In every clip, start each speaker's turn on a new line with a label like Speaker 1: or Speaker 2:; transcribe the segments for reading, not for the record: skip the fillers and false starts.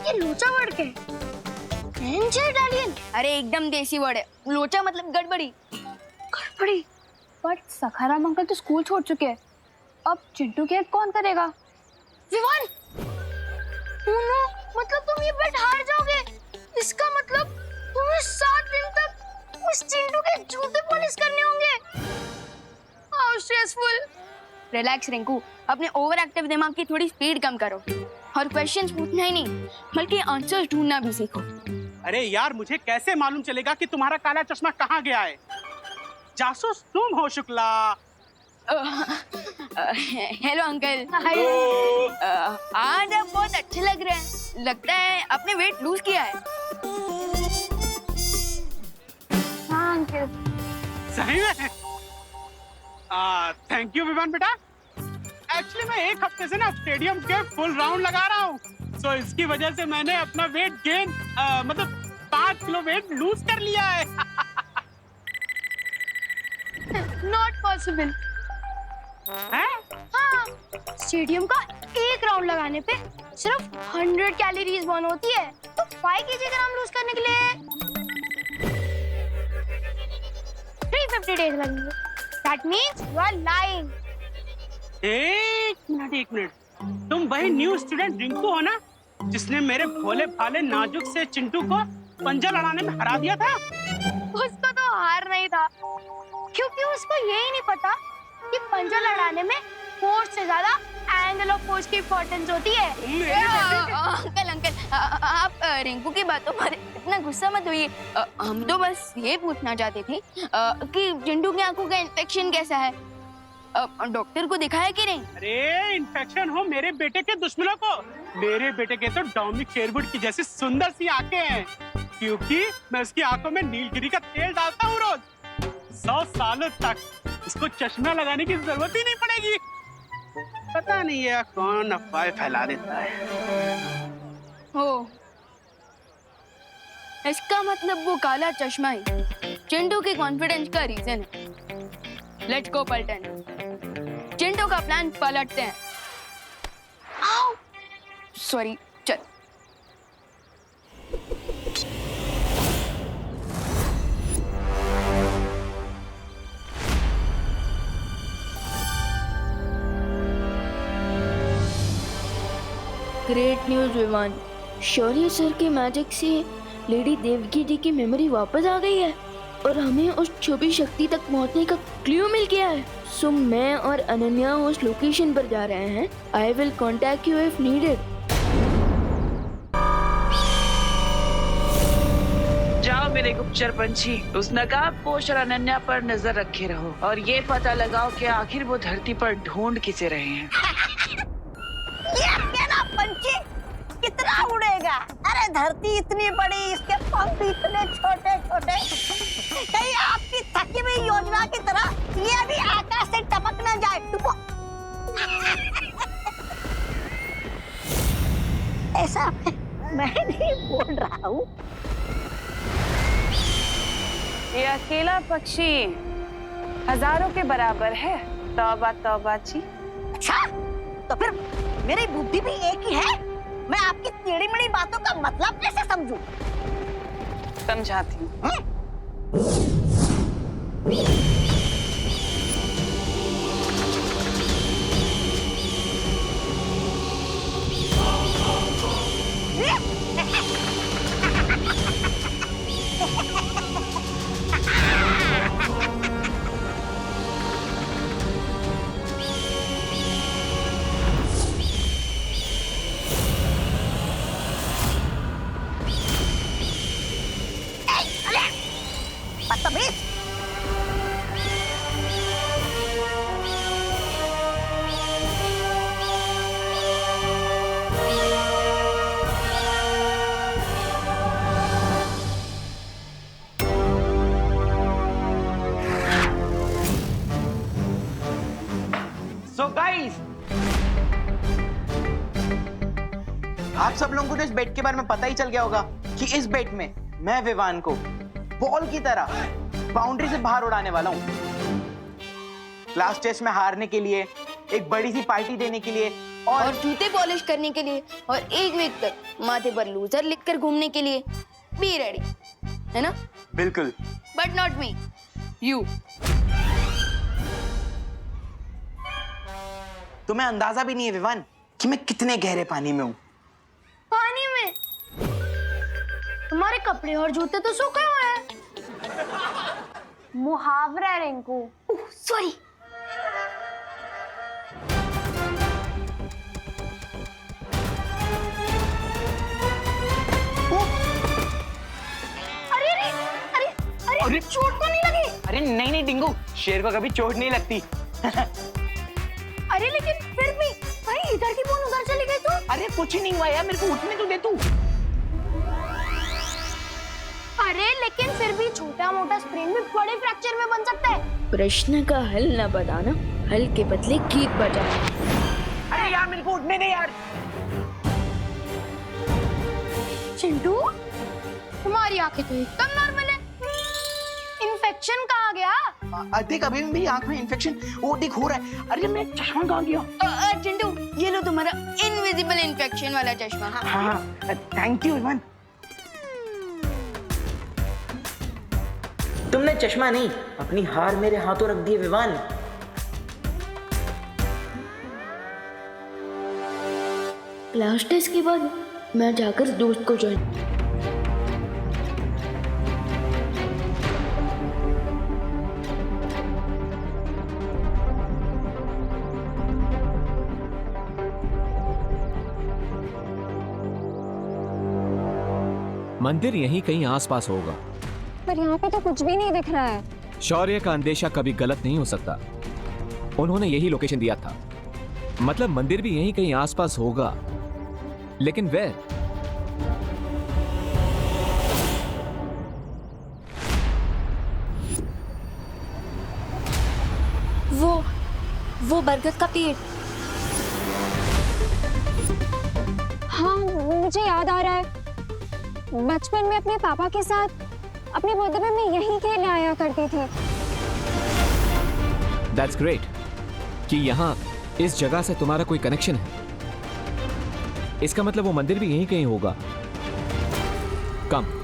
Speaker 1: ये लोचा वर्ड के इटालियन?
Speaker 2: अरे एकदम देसी वर्ड है, लोचा मतलब गड़बड़ी।
Speaker 1: गड़बड़ी? बट सखाराम अंकल तो स्कूल छोड़ चुके हैं, अब चिंटू की हेल्प कौन करेगा? विवान, नो, मतलब तुम ये बेट हार जाओगे। इसका मतलब तुम्हें 7 दिन तक उस चिंटू के जूते पॉलिश करने होंगे। How stressful.
Speaker 2: रिलैक्स रिंकू, अपने ओवर एक्टिव दिमाग की थोड़ी स्पीड कम करो और क्वेश्चंस पूछना ही नहीं बल्कि आंसर्स ढूंढना भी सीखो।
Speaker 3: अरे यार, मुझे कैसे मालूम चलेगा कि तुम्हारा काला चश्मा कहाँ गया है? जासूस तुम हो शुक्ला।
Speaker 2: Hello uncle. आज आप बहुत अच्छे लग रहे हैं, लगता है आपने वेट लूज किया है।
Speaker 1: हाँ अंकल।
Speaker 3: सही में? थैंक यू विवान बेटा। एक्चुअली मैं एक हफ्ते से ना स्टेडियम के फुल राउंड लगा रहा हूँ, तो इसकी वजह से मैंने अपना वेट गेन मतलब 5 किलो वेट लूज कर लिया है।
Speaker 1: Not possible. हाँ, स्टेडियम का एक राउंड लगाने पे सिर्फ 100 कैलोरीज बर्न होती है, तो 5 kg ग्राम लूज करने के लिए 350 डेज लगेंगे। That means you are lying.
Speaker 3: एक मिनट, तुम वही न्यू स्टूडेंट रिंकू हो ना, जिसने मेरे भोले भाले नाजुक से चिंटू को पंजा लड़ाने में हरा दिया था?
Speaker 1: उसको तो हार नहीं था, क्योंकि उसको यही नहीं पता कि पंजा लड़ाने में फोर्स से ज्यादा एंगल ऑफ फोर्स की इंपॉर्टेंस होती है।
Speaker 2: अंकल, आप रिंकू की बातों पर इतना गुस्सा मत होइए। हम तो बस ये पूछना चाहते थे कि चिंटू की आंखों का इन्फेक्शन कैसा है, डॉक्टर को दिखाया कि नहीं?
Speaker 3: अरे इन्फेक्शन हो मेरे बेटे के दुश्मनों को। मेरे बेटे के तो डोमिनिक शेरवुड की जैसी सुंदर सी आंखें हैं, क्योंकि मैं उसकी आंखों में नीलगिरी का तेल डालता हूँ रोज। 100 सालों तक उसको चश्मा लगाने की जरूरत ही नहीं पड़ेगी। पता नहीं है कौन अफवाह फैला देता है।
Speaker 2: हो, इसका मतलब वो काला चश्मा ही चिंटू के कॉन्फिडेंस का रीजन है। लेट्स गो पलटन, चिंटू का प्लान पलटते हैं। सॉरी, चल।
Speaker 4: ग्रेट न्यूज विवान, शौर्य सर के मैजिक से लेडी देवकी जी की मेमोरी वापस आ गई है और हमें उस छुपी शक्ति तक पहुंचने का क्लू मिल गया है। सो मैं और अनन्या उस लोकेशन पर जा रहे हैं। I will contact you if needed.
Speaker 5: जाओ मेरे गुप्तचर पंछी, उस नकाबपोश और अनन्या पर नजर रखे रहो और ये पता लगाओ कि आखिर वो धरती पर ढूंढ किसे रहे हैं।
Speaker 6: ये ना पंछी कितना उड़ेगा? अरे धरती इतनी बड़ी, इसके पंख इतने छोटे छोटे, कहीं आपकी थकी हुई योजना की तरह ये भी आकाश से टपक ना जाए। ऐसा मैं नहीं बोल रहा हूँ।
Speaker 5: ये अकेला पक्षी हजारों के बराबर है। तौबा तौबा जी।
Speaker 6: अच्छा, तो फिर मेरी बुद्धि भी एक ही है। मैं आपकी टेढ़ी मेढ़ी बातों का मतलब कैसे समझूं?
Speaker 5: समझाती हूँ।
Speaker 6: बदतमीज।
Speaker 7: So guys, आप सब लोगों को तो इस बेट के बारे में पता ही चल गया होगा कि इस बेट में मैं विवान को बॉल की तरह बाउंड्री से बाहर उड़ाने वाला हूं। लास्ट टेस्ट में हारने के लिए, एक बड़ी सी पार्टी देने के लिए
Speaker 2: और जूते पॉलिश करने के लिए और एक वीक तक माथे पर लूजर लिखकर घूमने के लिए बी रेडी, है ना?
Speaker 7: बिल्कुल।
Speaker 2: But not me, you.
Speaker 7: तुम्हें अंदाजा भी नहीं है विवान कि मैं कितने गहरे पानी में हूँ।
Speaker 1: पानी में? तुम्हारे कपड़े और जूते तो सूखे हुए हैं। मुहावरा है रिंकू।
Speaker 2: सॉरी।
Speaker 1: अरे अरे अरे अरे,
Speaker 7: अरे
Speaker 1: चोट तो नहीं लगी?
Speaker 7: अरे नहीं नहीं डिंगू, शेर को कभी चोट नहीं लगती।
Speaker 1: अरे लेकिन फिर भी भाई इधर की बोन उधर चली गई तो?
Speaker 7: अरे कुछ ही नहीं हुआ यार, मेरे को उठने तो दे तू।
Speaker 1: अरे लेकिन फिर भी छोटा मोटा स्प्रेन भी बड़े फ्रैक्चर में बन सकता है।
Speaker 4: प्रश्न का हल न बताना, हल के बदले गीत बजाना।
Speaker 7: अरे यार मेरे को उठने दे यार।
Speaker 1: चिंटू, तुम्हारी आंखें तो एकदम नॉर्मल है। इन्फेक्शन कहाँ गया?
Speaker 7: देख अभी भी आंख में इन्फेक्शन वो देख हो रहा है। अरे मैं चश्मा कहाँ गया?
Speaker 2: चिंटू, ये लो तुम्हारा इनविजिबल इन्फेक्शन वाला चश्मा।
Speaker 7: हाँ थैंक यू विवान। तुमने चश्मा नहीं, अपनी हार मेरे हाथों रख दी विवान।
Speaker 4: क्लास टेस्ट के बाद मैं जाकर दोस्त को ज्वाइन।
Speaker 8: मंदिर यहीं कहीं आसपास होगा,
Speaker 1: पर यहाँ पे तो कुछ भी नहीं दिख रहा है।
Speaker 8: शौर्य का अंदेशा कभी गलत नहीं हो सकता। उन्होंने यही लोकेशन दिया था, मतलब मंदिर भी यहीं कहीं आसपास होगा, लेकिन वेयर?
Speaker 1: वो बरगद का पेड़। हाँ मुझे याद आ रहा है, बचपन में अपने पापा के साथ अपने बर्थडे में मैं यहीं खेलने आया करती थी।
Speaker 8: That's great कि यहाँ इस जगह से तुम्हारा कोई कनेक्शन है। इसका मतलब वो मंदिर भी यहीं कहीं होगा। कम।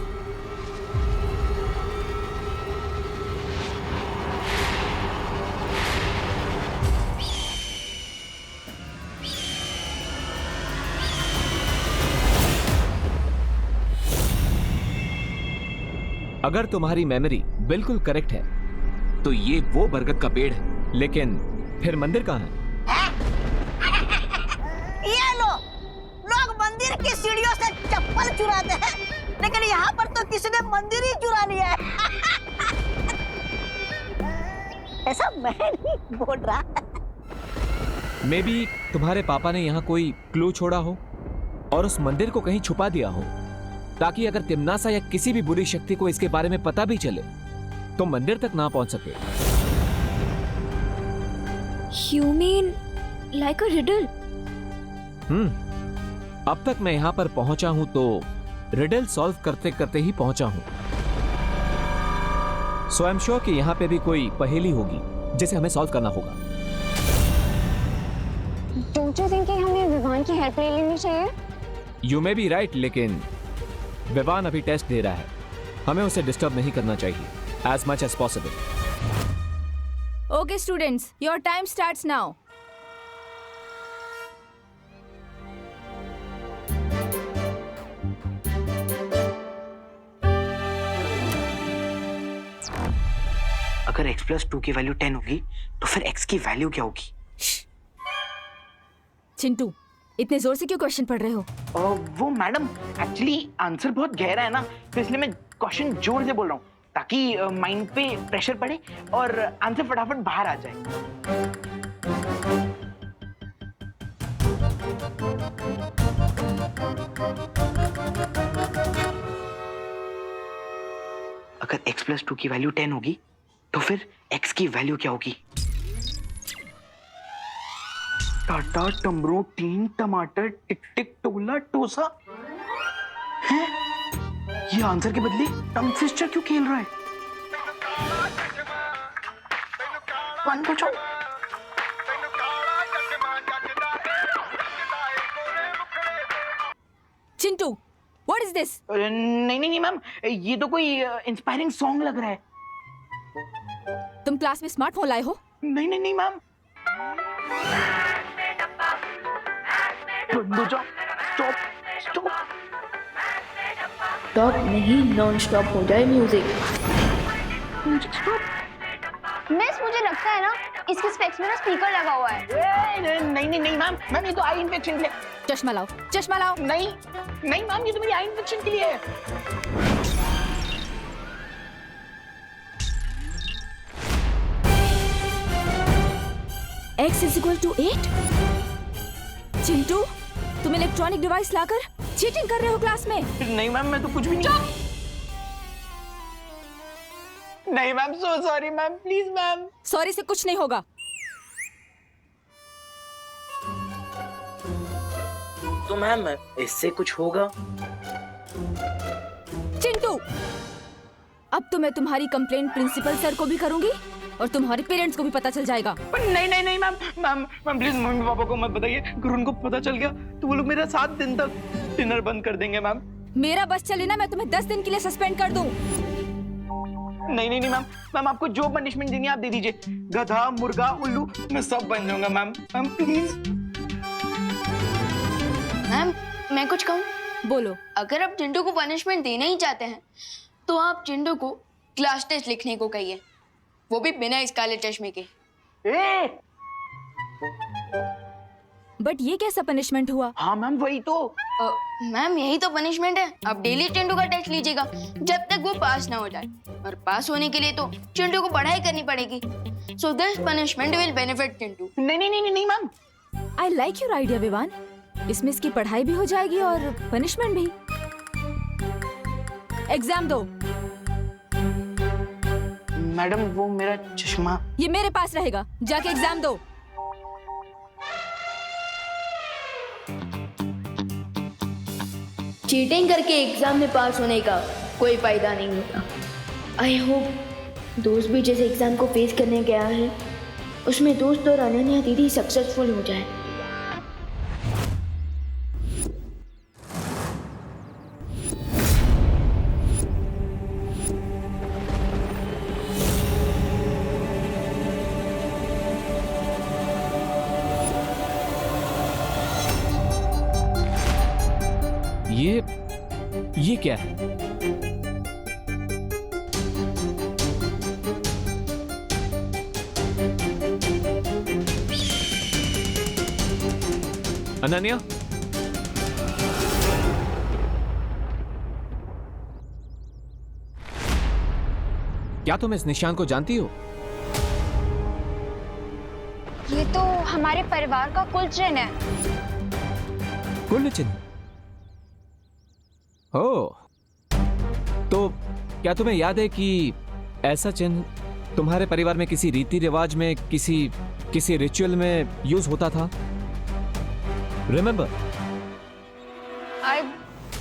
Speaker 8: अगर तुम्हारी मेमोरी बिल्कुल करेक्ट है तो ये वो बरगद का पेड़ है, लेकिन फिर मंदिर कहाँ है?
Speaker 6: ये लो, लोग मंदिर की सीढ़ियों से चप्पल चुराते हैं, लेकिन यहाँ पर तो किसी ने मंदिर ही चुरा लिया है। ऐसा मैं नहीं बोल रहा।
Speaker 8: मे बी तुम्हारे पापा ने यहाँ कोई क्लू छोड़ा हो और उस मंदिर को कहीं छुपा दिया हो, ताकि अगर तिम्नासा या किसी भी बुरी शक्ति को इसके बारे में पता भी चले तो मंदिर तक ना पहुंच सके।
Speaker 1: You mean like a riddle?
Speaker 8: अब तक मैं यहाँ पर पहुंचा हूं तो रिडल सॉल्व करते करते ही पहुंचा हूं। सो आई एम श्योर कि यहाँ पे भी कोई पहेली होगी जिसे हमें सॉल्व करना होगा।
Speaker 1: Don't you think कि हमें विवान की हेल्प ले लेनी चाहिए?
Speaker 8: यू मे बी राइट, लेकिन विवान अभी टेस्ट दे रहा है, हमें उसे डिस्टर्ब नहीं करना चाहिए as much as possible.
Speaker 9: Okay students, your time starts now.
Speaker 7: अगर x+2 की वैल्यू 10 होगी तो फिर x की वैल्यू क्या होगी?
Speaker 9: चिंटू, इतने जोर से क्यों क्वेश्चन पढ़ रहे हो?
Speaker 7: वो मैडम एक्चुअली आंसर बहुत गहरा है ना, तो इसलिए मैं क्वेश्चन जोर से बोल रहा हूँ ताकि माइंड पे प्रेशर पड़े और आंसर फटाफट बाहर आ जाए। अगर x+2 की वैल्यू 10 होगी तो फिर x की वैल्यू क्या होगी? टाटा टमरू टीन टमाटर टिक टिक टोला टोसा है। ये आंसर के बदले टंग ट्विस्टर क्यों खेल रहा है? वन बचाओ।
Speaker 9: Chintu, what is this?
Speaker 7: नहीं नहीं नहीं मैम, ये तो कोई इंस्पायरिंग सॉन्ग लग रहा है।
Speaker 9: तुम क्लास में स्मार्टफोन लाए हो?
Speaker 7: नहीं नहीं नहीं मैम। बंद हो जाओ, स्टॉप स्टॉप।
Speaker 4: स्टॉप नहीं, नॉन स्टॉप हो जाए म्यूजिक।
Speaker 1: मिस, मुझे लगता है ना इसके स्पेक्स में ना स्पीकर लगा हुआ है।
Speaker 7: नहीं नहीं नहीं मैम, मैम ये तो आई इन्फेक्शन के लिए।
Speaker 9: चश्मा लाओ, चश्मा लाओ।
Speaker 7: नहीं नहीं मैम, ये तो मेरी आई इन्फेक्शन के लिए है।
Speaker 9: X is equal to 8? Chintu, तुम इलेक्ट्रॉनिक डिवाइस लाकर चीटिंग कर रहे हो क्लास में?
Speaker 7: नहीं मैम, मैं तो कुछ भी नहीं। नहीं ma'am, so sorry ma'am, please ma'am.
Speaker 9: Sorry से कुछ नहीं होगा।
Speaker 7: तो मैम इससे कुछ होगा?
Speaker 9: चिंटू, अब तो मैं तुम्हारी कंप्लेंट प्रिंसिपल सर को भी करूंगी और तुम्हारे पेरेंट्स को भी पता चल जाएगा।
Speaker 7: नहीं नहीं नहीं ma'am, ma'am ma'am please mummy papa को मत बताइए। अगर उनको पता चल गया तो वो लोग मेरा 7 दिन तक डिनर बंद कर देंगे मैम।
Speaker 9: मेरा बस चले ना, मैं तुम्हें 10 दिन के लिए सस्पेंड कर दूं।
Speaker 7: नहीं नहीं नहीं मैम, मैम आपको जो पनिशमेंट देनी है आप दे दीजिए। गधा, मुर्गा, उल्लू, मैं सब बन जाऊंगा मैम। Ma'am please.
Speaker 2: मैम, मैं कुछ कहूँ?
Speaker 9: बोलो।
Speaker 2: अगर आप चिंटू को पनिशमेंट देना ही चाहते हैं तो आप चिंटू को क्लास टेस्ट लिखने को कहिए, वो भी बिना इस काले चश्मे के।
Speaker 9: बट ये कैसा पनिशमेंट हुआ?
Speaker 7: हाँ मैम, वही तो।
Speaker 2: मैम, यही तो पनिशमेंट है। आप डेली चिंटू का टेस्ट लीजिएगा जब तक वो पास ना हो जाए, और पास होने के लिए तो चिंटू को पढ़ाई करनी पड़ेगी। So this punishment will benefit Chintu.
Speaker 7: नहीं नहीं नहीं नहीं ma'am.
Speaker 9: I like your idea Vivaan. इसमें इसकी पढ़ाई भी हो जाएगी और पनिशमेंट भी। एग्जाम दो।
Speaker 7: मैडम वो मेरा चश्मा।
Speaker 9: ये मेरे पास रहेगा, जाके एग्जाम दो।
Speaker 4: चीटिंग करके एग्जाम में पास होने का कोई फायदा नहीं होता। आई होप दोस्त भी जैसे एग्जाम को फेस करने गया है उसमें दोस्त और अनन्या दीदी सक्सेसफुल हो जाए।
Speaker 8: ये क्या है? अनन्या, क्या तुम इस निशान को जानती हो?
Speaker 1: ये तो हमारे परिवार का कुल चिन्ह है।
Speaker 8: कुल चिन्ह? ओह, तो क्या तुम्हें याद है कि ऐसा चिन्ह तुम्हारे परिवार में किसी रीति रिवाज में, किसी रिचुअल में यूज होता था? रिमेंबर?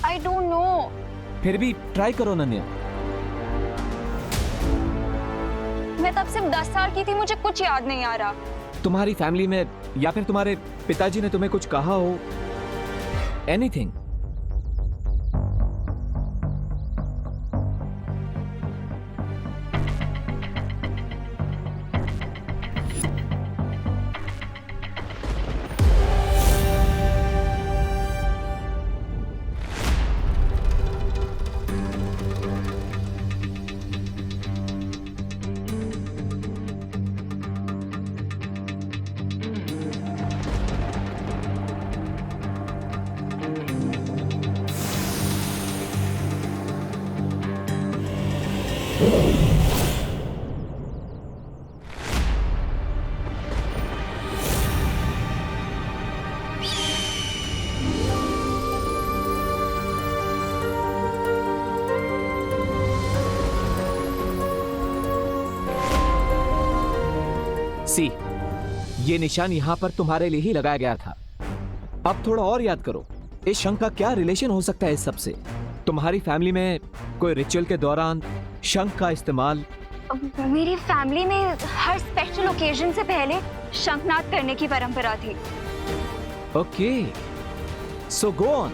Speaker 1: I don't know.
Speaker 8: फिर भी ट्राई करो अनन्या।
Speaker 1: मैं तब सिर्फ 10 साल की थी, मुझे कुछ याद नहीं आ रहा।
Speaker 8: तुम्हारी फैमिली में या फिर तुम्हारे पिताजी ने तुम्हें कुछ कहा हो? एनीथिंग? सी, ये निशान यहां पर तुम्हारे लिए ही लगाया गया था। अब थोड़ा और याद करो, इस शंख का क्या रिलेशन हो सकता है इस सब से? तुम्हारी फैमिली में कोई रिचुअल के दौरान शंख का इस्तेमाल?
Speaker 1: मेरी फैमिली में हर स्पेशल ओकेजन से पहले शंखनाद करने की परंपरा थी।
Speaker 8: Okay, so go on.